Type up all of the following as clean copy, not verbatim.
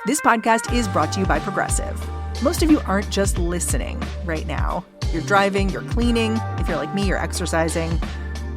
This podcast is brought to you by Progressive. Most of you aren't just listening right now. You're driving, you're cleaning. If you're like me, you're exercising.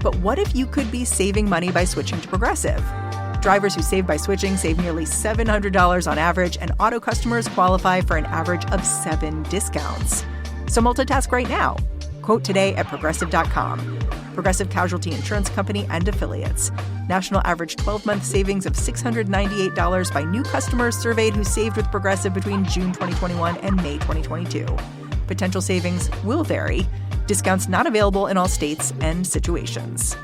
But what if you could be saving money by switching to Progressive? Drivers who save by switching save nearly $700 on average, and auto customers qualify for an average of 7 discounts. So multitask right now. Quote today at Progressive.com. Progressive Casualty Insurance Company and Affiliates. National average 12-month savings of $698 by new customers surveyed who saved with Progressive between June 2021 and May 2022. Potential savings will vary. Discounts not available in all states and situations.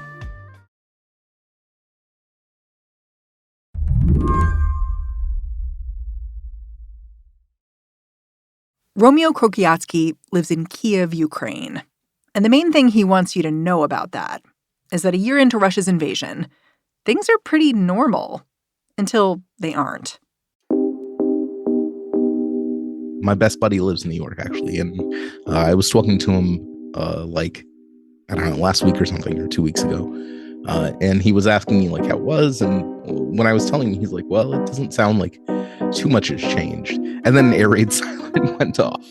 Romeo Kokriatski lives in Kiev, Ukraine. And the main thing he wants you to know about that is that a year into Russia's invasion, things are pretty normal until they aren't. My best buddy lives in New York, actually. And I was talking to him I don't know, last week or something, or 2 weeks ago. And he was asking me how it was. And when I was telling him, he's like, well, it doesn't sound like too much has changed. And then an air raid siren went off.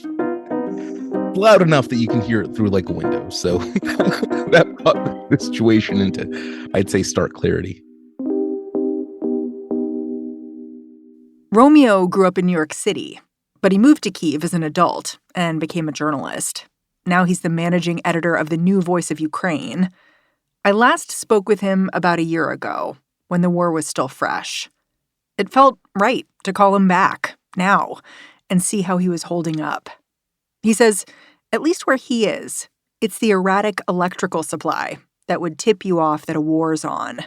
Loud enough that you can hear it through a window. So that brought the situation into, I'd say, stark clarity. Romeo grew up in New York City, but he moved to Kiev as an adult and became a journalist. Now he's the managing editor of the New Voice of Ukraine. I last spoke with him about a year ago when the war was still fresh. It felt right to call him back now and see how he was holding up. He says, at least where he is, it's the erratic electrical supply that would tip you off that a war's on.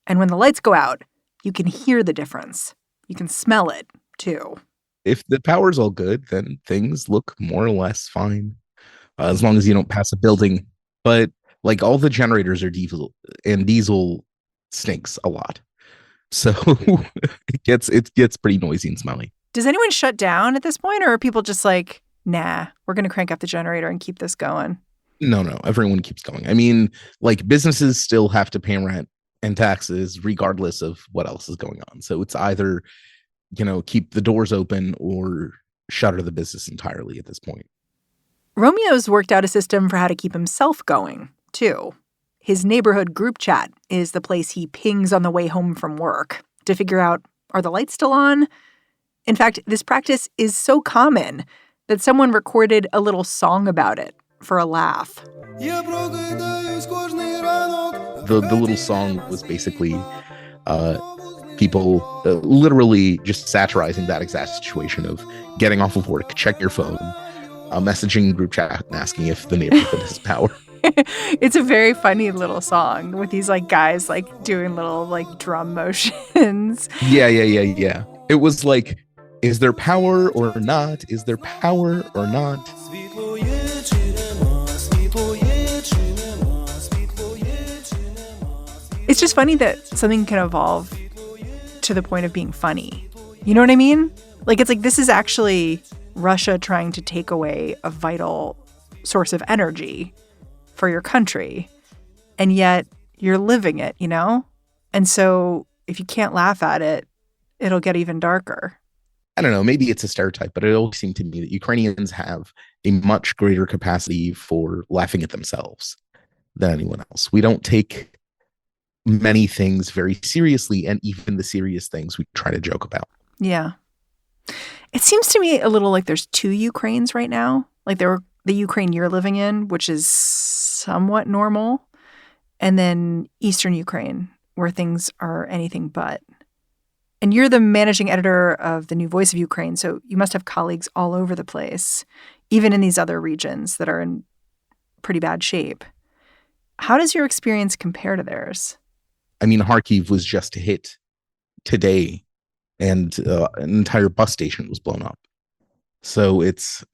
And when the lights go out, you can hear the difference. You can smell it, too. If the power's all good, then things look more or less fine, as long as you don't pass a building. But all the generators are diesel, and diesel stinks a lot. So it gets pretty noisy and smelly. Does anyone shut down at this point, or are people just nah, we're going to crank up the generator and keep this going? No, everyone keeps going. I mean, businesses still have to pay rent and taxes regardless of what else is going on. So it's either, keep the doors open or shutter the business entirely at this point. Romeo's worked out a system for how to keep himself going, too. His neighborhood group chat is the place he pings on the way home from work to figure out, are the lights still on? In fact, this practice is so common that someone recorded a little song about it for a laugh. The little song was basically people literally just satirizing that exact situation of getting off of work, check your phone, messaging group chat and asking if the neighborhood has power. It's a very funny little song with these guys doing little drum motions. Yeah. It was is there power or not? Is there power or not? It's just funny that something can evolve to the point of being funny. You know what I mean? This is actually Russia trying to take away a vital source of energy for your country. And yet you're living it, And so if you can't laugh at it, it'll get even darker. I don't know, maybe it's a stereotype, but it always seemed to me that Ukrainians have a much greater capacity for laughing at themselves than anyone else. We don't take many things very seriously, and even the serious things we try to joke about. Yeah. It seems to me a little like there's two Ukraines right now. There were the Ukraine you're living in, which is somewhat normal, and then Eastern Ukraine, where things are anything but. And you're the managing editor of the New Voice of Ukraine, so you must have colleagues all over the place, even in these other regions that are in pretty bad shape. How does your experience compare to theirs? I mean, Kharkiv was just hit today, and an entire bus station was blown up. So it's,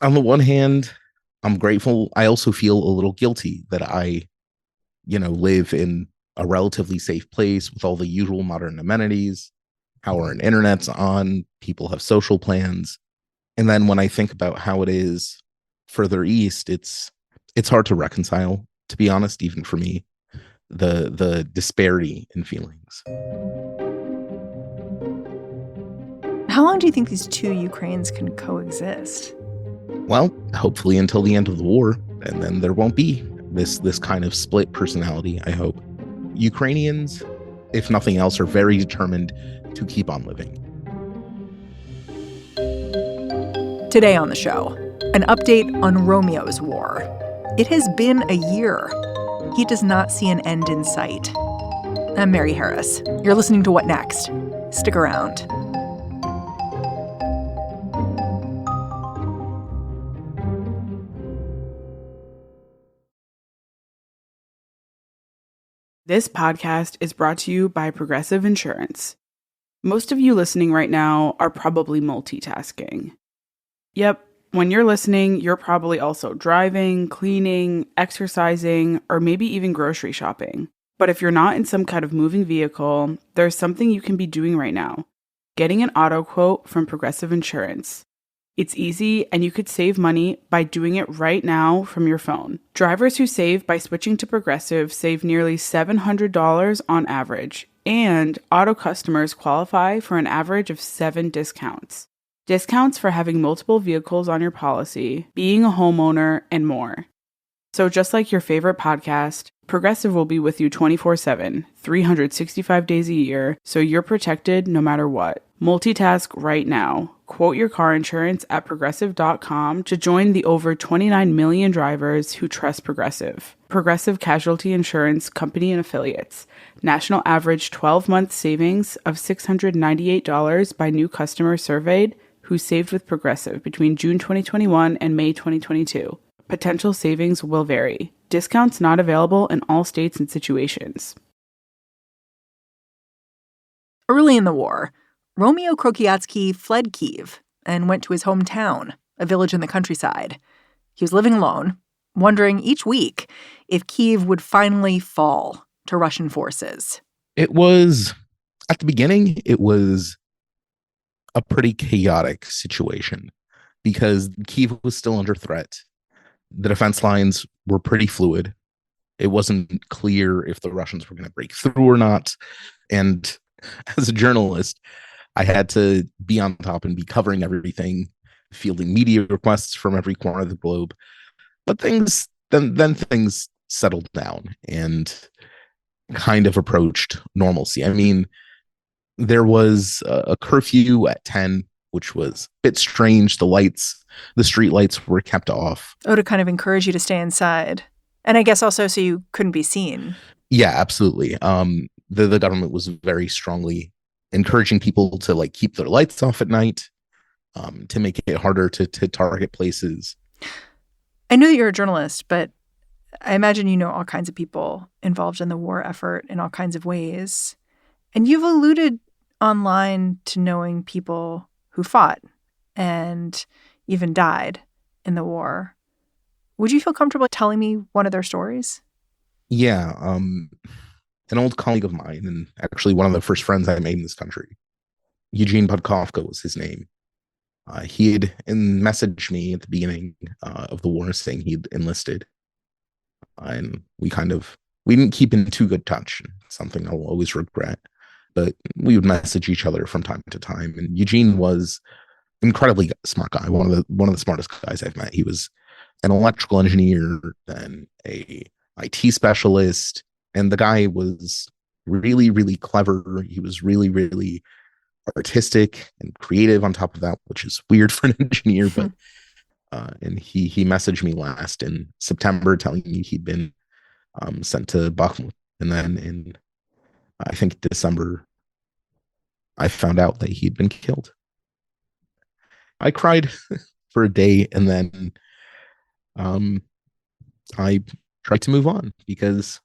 on the one hand, I'm grateful. I also feel a little guilty that I, live in a relatively safe place with all the usual modern amenities, how our internet's on, people have social plans. And then when I think about how it is further east, it's hard to reconcile, to be honest, even for me, the disparity in feelings. How long do you think these two Ukraines can coexist? Well, hopefully until the end of the war, and then there won't be this kind of split personality, I hope. Ukrainians, if nothing else, are very determined to keep on living. Today on the show, an update on Romeo's war. It has been a year. He does not see an end in sight. I'm Mary Harris. You're listening to What Next? Stick around. This podcast is brought to you by Progressive Insurance. Most of you listening right now are probably multitasking. Yep, when you're listening, you're probably also driving, cleaning, exercising, or maybe even grocery shopping. But if you're not in some kind of moving vehicle, there's something you can be doing right now. Getting an auto quote from Progressive Insurance. It's easy, and you could save money by doing it right now from your phone. Drivers who save by switching to Progressive save nearly $700 on average, and auto customers qualify for an average of 7 discounts. Discounts for having multiple vehicles on your policy, being a homeowner, and more. So just like your favorite podcast, Progressive will be with you 24/7, 365 days a year, so you're protected no matter what. Multitask right now. Quote your car insurance at Progressive.com to join the over 29 million drivers who trust Progressive. Progressive Casualty Insurance Company and Affiliates. National average 12-month savings of $698 by new customers surveyed who saved with Progressive between June 2021 and May 2022. Potential savings will vary. Discounts not available in all states and situations. Early in the war, Romeo Kokriatski fled Kiev and went to his hometown, a village in the countryside. He was living alone, wondering each week if Kiev would finally fall to Russian forces. It was, at the beginning, it was a pretty chaotic situation because Kiev was still under threat. The defense lines were pretty fluid. It wasn't clear if the Russians were going to break through or not. And as a journalist, I had to be on top and be covering everything, fielding media requests from every corner of the globe. But things then things settled down and kind of approached normalcy. I mean, there was a curfew at 10, which was a bit strange. The street lights were kept off. Oh, to kind of encourage you to stay inside. And I guess also so you couldn't be seen. Yeah, absolutely. The government was very strongly encouraging people to keep their lights off at night, to make it harder to target places. I know that you're a journalist, but I imagine you know all kinds of people involved in the war effort in all kinds of ways. And you've alluded online to knowing people who fought and even died in the war. Would you feel comfortable telling me one of their stories? Yeah. An old colleague of mine, and actually one of the first friends I made in this country, Eugene Podkovka was his name. He had messaged me at the beginning of the war saying he'd enlisted. And we didn't keep in too good touch, something I'll always regret. But we would message each other from time to time. And Eugene was an incredibly smart guy, one of the smartest guys I've met. He was an electrical engineer, then a IT specialist, and the guy was really, really clever. He was really, really artistic and creative on top of that, which is weird for an engineer. But and he messaged me last in September telling me he'd been sent to Bakhmut, and then in I think December I found out that he'd been killed. I cried for a day, and then I tried to move on because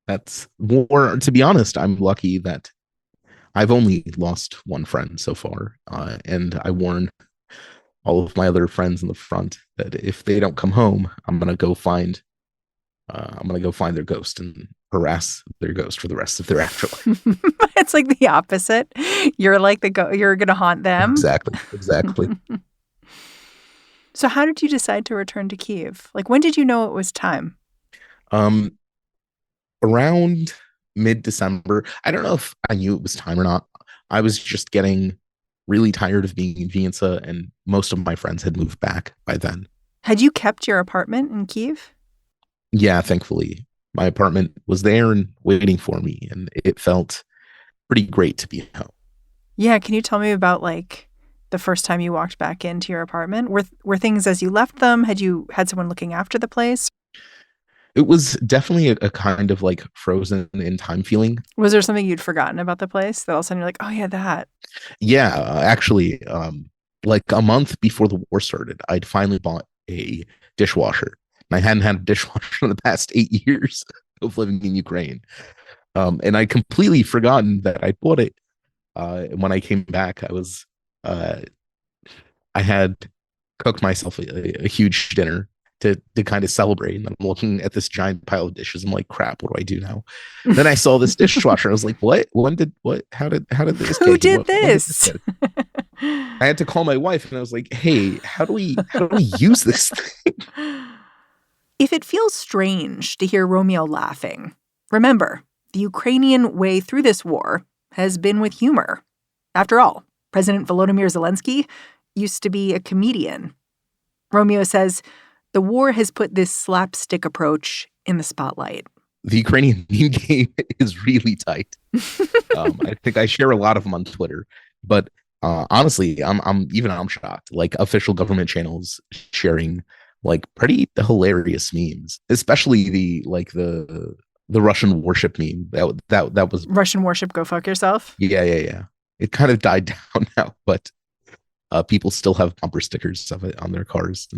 that's war. To be honest, I'm lucky that I've only lost one friend so far, and I warn all of my other friends in the front that if they don't come home, I'm gonna go find their ghost and harass their ghost for the rest of their afterlife. It's like the opposite. You're like you're gonna haunt them. Exactly. So how did you decide to return to Kiev? When did you know it was time? Around mid-December. I don't know if I knew it was time or not. I was just getting really tired of being in Vienna, and most of my friends had moved back by then. Had you kept your apartment in Kiev? Yeah, thankfully. My apartment was there and waiting for me, and it felt pretty great to be home. Yeah, can you tell me about like the first time you walked back into your apartment? Were things as you left them? Had you had someone looking after the place? It was definitely a kind of like frozen in time feeling. Was there something you'd forgotten about the place that all of a sudden you're like, oh yeah, that? Yeah, actually, like a month before the war started, I'd finally bought a dishwasher. And I hadn't had a dishwasher in the past 8 years of living in Ukraine. And I'd completely forgotten that I bought it. When I came back, I had cooked myself a huge dinner to kind of celebrate. And I'm looking at this giant pile of dishes. I'm like, crap, what do I do now? Then I saw this dishwasher. I was like, what? How did this Who did this? I had to call my wife and I was like, hey, how do we use this thing? If it feels strange to hear Romeo laughing, remember, the Ukrainian way through this war has been with humor. After all, President Volodymyr Zelensky used to be a comedian. Romeo says the war has put this slapstick approach in the spotlight. The Ukrainian meme game is really tight. I think I share a lot of them on Twitter, but honestly, I'm shocked. Like official government channels sharing like pretty hilarious memes, especially the Russian worship meme. That was Russian worship. Go fuck yourself. Yeah. It kind of died down now, but people still have bumper stickers of it on their cars.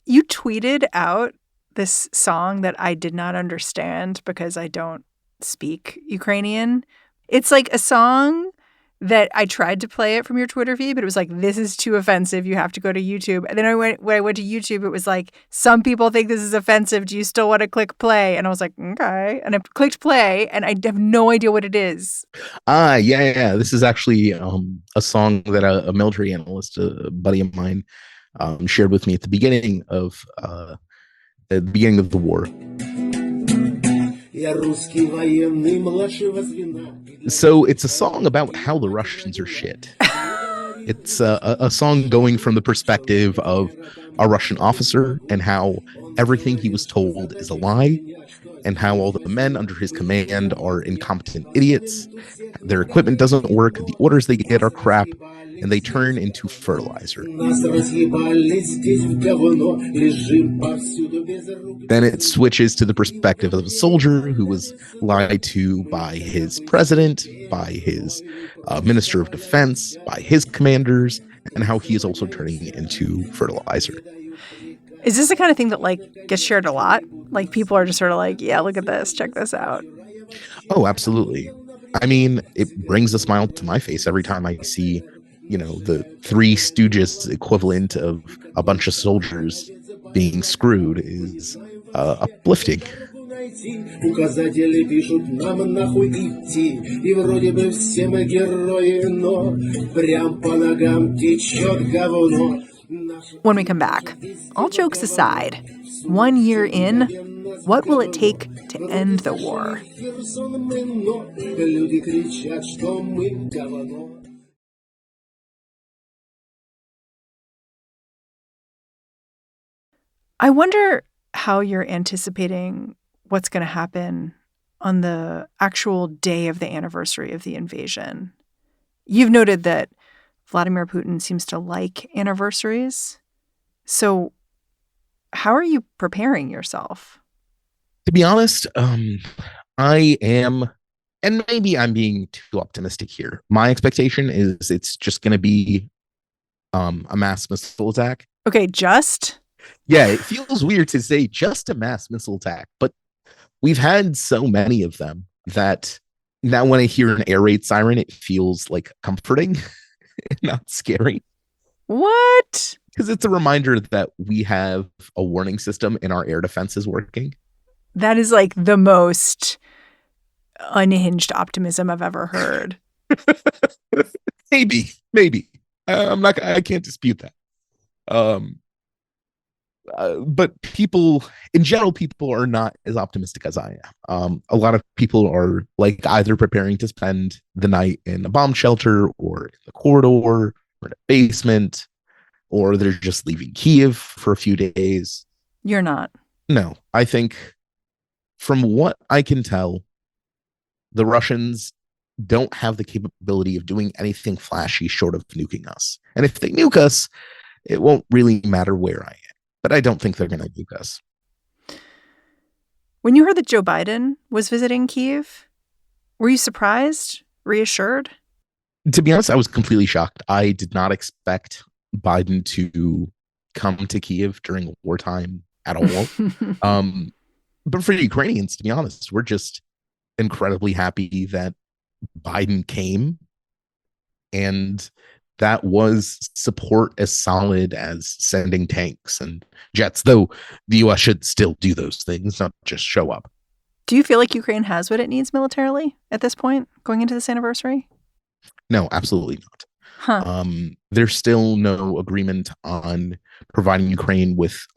You tweeted out this song that I did not understand because I don't speak Ukrainian. It's like a song that I tried to play it from your Twitter feed, but it was like, this is too offensive. You have to go to YouTube. And then when I went to YouTube, it was like, some people think this is offensive. Do you still want to click play? And I was like, okay. And I clicked play and I have no idea what it is. Yeah. This is actually a song that a military analyst, a buddy of mine, shared with me at the beginning of the war. So it's a song about how the Russians are shit. It's a song going from the perspective of a Russian officer and how everything he was told is a lie, and how all the men under his command are incompetent idiots. Their equipment doesn't work, the orders they get are crap, and they turn into fertilizer. Then it switches to the perspective of a soldier who was lied to by his president, by his minister of defense, by his commanders, and how he is also turning into fertilizer. Is this the kind of thing that like gets shared a lot? Like people are just sort of like, yeah, look at this, check this out. Oh, absolutely. I mean, it brings a smile to my face every time I see, the Three Stooges equivalent of a bunch of soldiers being screwed is uplifting. Указатели пишут нам нахуй идти, и вроде бы все мы герои, но прям по ногам течет говно. When we come back, all jokes aside, 1 year in, what will it take to end the war? Люди кричат, что мы говно. I wonder how you're anticipating what's going to happen on the actual day of the anniversary of the invasion. You've noted that Vladimir Putin seems to like anniversaries. So how are you preparing yourself? To be honest, I am, and maybe I'm being too optimistic here. My expectation is it's just going to be a mass missile attack. Okay, just? Yeah, it feels weird to say just a mass missile attack, but we've had so many of them that now when I hear an air raid siren, it feels like comforting and not scary. What? Because it's a reminder that we have a warning system and our air defense is working. That is like the most unhinged optimism I've ever heard. Maybe. I can't dispute that. But people, in general, people are not as optimistic as I am. A lot of people are like either preparing to spend the night in a bomb shelter or in the corridor or in a basement, or they're just leaving Kiev for a few days. You're not. No, I think from what I can tell, the Russians don't have the capability of doing anything flashy short of nuking us. And if they nuke us, it won't really matter where I am. But I don't think they're going to nuke us. When you heard that Joe Biden was visiting Kiev, were you surprised, reassured? To be honest, I was completely shocked. I did not expect Biden to come to Kiev during wartime at all. But for the Ukrainians, to be honest, we're just incredibly happy that Biden came, and that was support as solid as sending tanks and jets, though the U.S. should still do those things, not just show up. Do you feel like Ukraine has what it needs militarily at this point, going into this anniversary? No, absolutely not. Huh. There's still no agreement on providing Ukraine with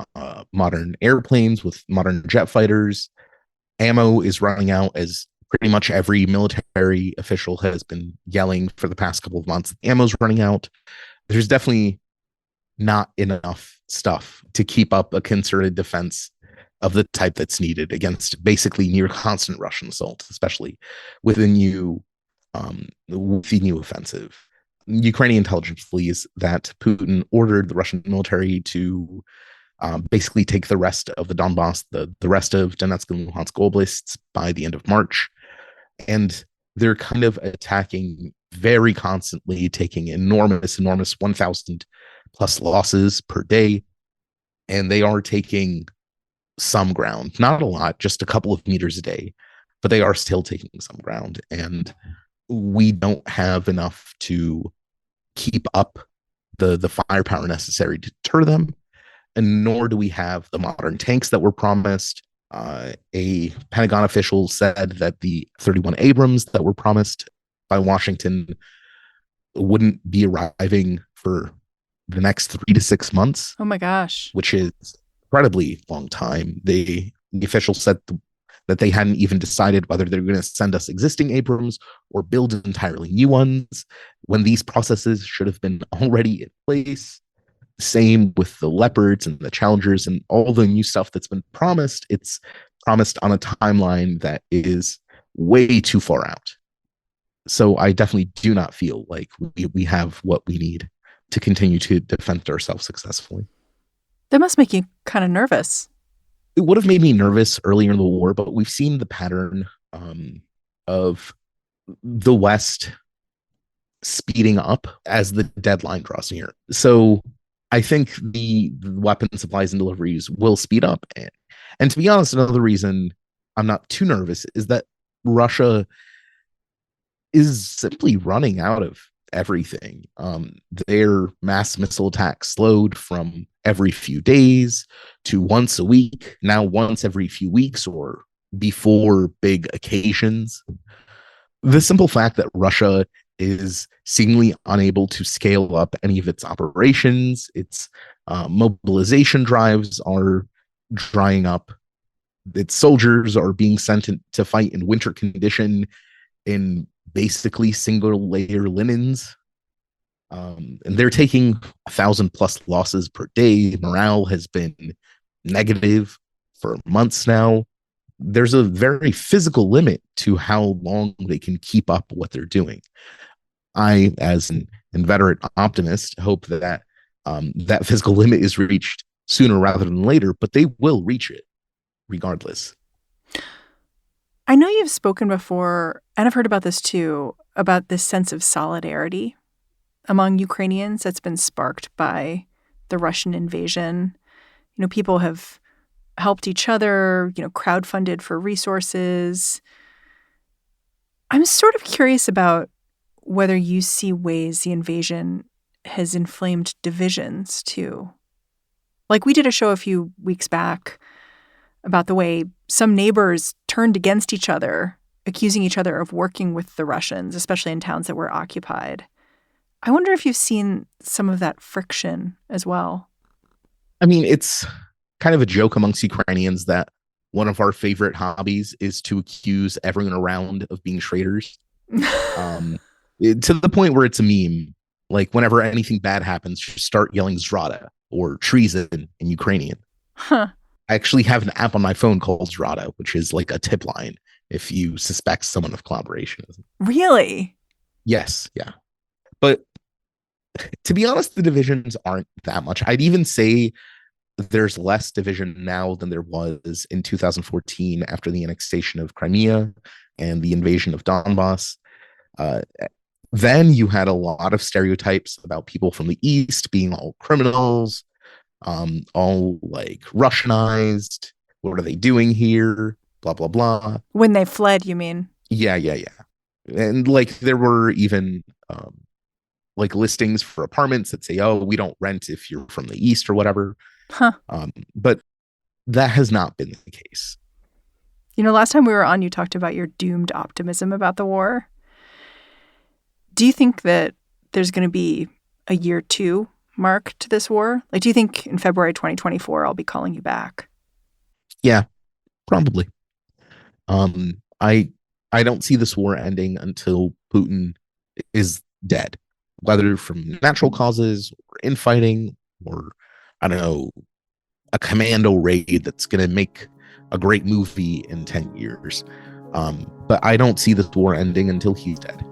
modern airplanes, with modern jet fighters. Ammo is running out, as pretty much every military official has been yelling for the past couple of months. Ammo's running out. There's definitely not enough stuff to keep up a concerted defense of the type that's needed against basically near constant Russian assault, especially with the new offensive. Ukrainian intelligence believes that Putin ordered the Russian military to basically take the rest of the Donbass, the rest of Donetsk and Luhansk oblasts by the end of March. And they're kind of attacking very constantly, taking enormous 1,000 plus losses per day. And they are taking some ground, not a lot, just a couple of meters a day, but they are still taking some ground. And we don't have enough to keep up the firepower necessary to deter them. And nor do we have the modern tanks that were promised. A Pentagon official said that the 31 Abrams that were promised by Washington wouldn't be arriving for the next 3 to 6 months. Oh my gosh. Which is incredibly long time. The official said that they hadn't even decided whether they're going to send us existing Abrams or build entirely new ones when these processes should have been already in place. Same with the Leopards and the Challengers and all the new stuff that's been promised. It's promised on a timeline that is way too far out. So I definitely do not feel like we have what we need to continue to defend ourselves successfully. That must make you kind of nervous. It would have made me nervous earlier in the war, but we've seen the pattern of the West speeding up as the deadline draws near. So I think the weapon supplies and deliveries will speed up. And to be honest, another reason I'm not too nervous is that Russia is simply running out of everything. Their mass missile attacks slowed from every few days to once a week, now once every few weeks or before big occasions. The simple fact that Russia is seemingly unable to scale up any of its operations, its mobilization drives are drying up, its soldiers are being sent to fight in winter condition in basically single layer linens. And they're taking 1,000 plus losses per day. Morale has been negative for months now. There's a very physical limit to how long they can keep up what they're doing. I, as an inveterate optimist, hope that that physical limit is reached sooner rather than later, but they will reach it regardless. I know you've spoken before, and I've heard about this too, about this sense of solidarity among Ukrainians that's been sparked by the Russian invasion. You know, people have helped each other, crowdfunded for resources. I'm sort of curious about whether you see ways the invasion has inflamed divisions too. Like we did a show a few weeks back about the way some neighbors turned against each other, accusing each other of working with the Russians, especially in towns that were occupied. I wonder if you've seen some of that friction as well. I mean, it's kind of a joke amongst Ukrainians that one of our favorite hobbies is to accuse everyone around of being traitors. To the point where it's a meme. Like whenever anything bad happens, just start yelling Zrada or treason in Ukrainian. Huh. I actually have an app on my phone called Zrada, which is like a tip line if you suspect someone of collaboration. Really? Yes, yeah. But to be honest, the divisions aren't that much. I'd even say there's less division now than there was in 2014 after the annexation of Crimea and the invasion of Donbass. Then you had a lot of stereotypes about people from the East being all criminals, all like Russianized. What are they doing here? Blah, blah, blah. When they fled, you mean? Yeah. And like there were even like listings for apartments that say, oh, we don't rent if you're from the East or whatever. Huh. But that has not been the case. You know, last time we were on, you talked about your doomed optimism about the war. Do you think that there's going to be a year 2 mark to this war? Like, do you think in February 2024, I'll be calling you back? Yeah, probably. I don't see this war ending until Putin is dead, whether from natural causes or infighting or, I don't know, a commando raid that's going to make a great movie in 10 years. But I don't see this war ending until he's dead.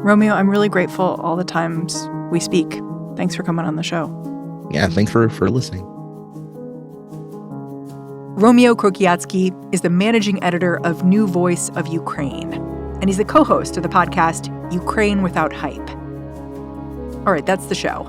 Romeo, I'm really grateful all the times we speak. Thanks for coming on the show. Yeah, thanks for listening. Romeo Kokriatski is the managing editor of New Voice of Ukraine, and he's the co-host of the podcast Ukraine Without Hype. All right, that's the show.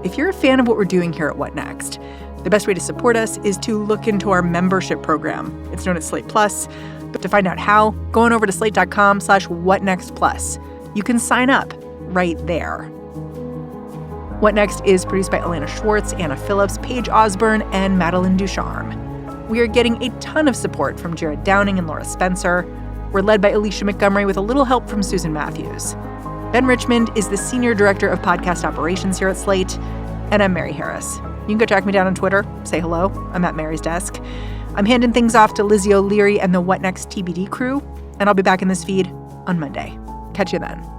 If you're a fan of what we're doing here at What Next, the best way to support us is to look into our membership program. It's known as Slate Plus, but to find out how, go on over to slate.com/whatnextplus. You can sign up right there. What Next is produced by Elena Schwartz, Anna Phillips, Paige Osborne, and Madeline Ducharme. We are getting a ton of support from Jared Downing and Laura Spencer. We're led by Alicia Montgomery with a little help from Susan Matthews. Ben Richmond is the Senior Director of Podcast Operations here at Slate, and I'm Mary Harris. You can go track me down on Twitter, say hello. I'm at Mary's desk. I'm handing things off to Lizzie O'Leary and the What Next TBD crew, and I'll be back in this feed on Monday. Catch you then.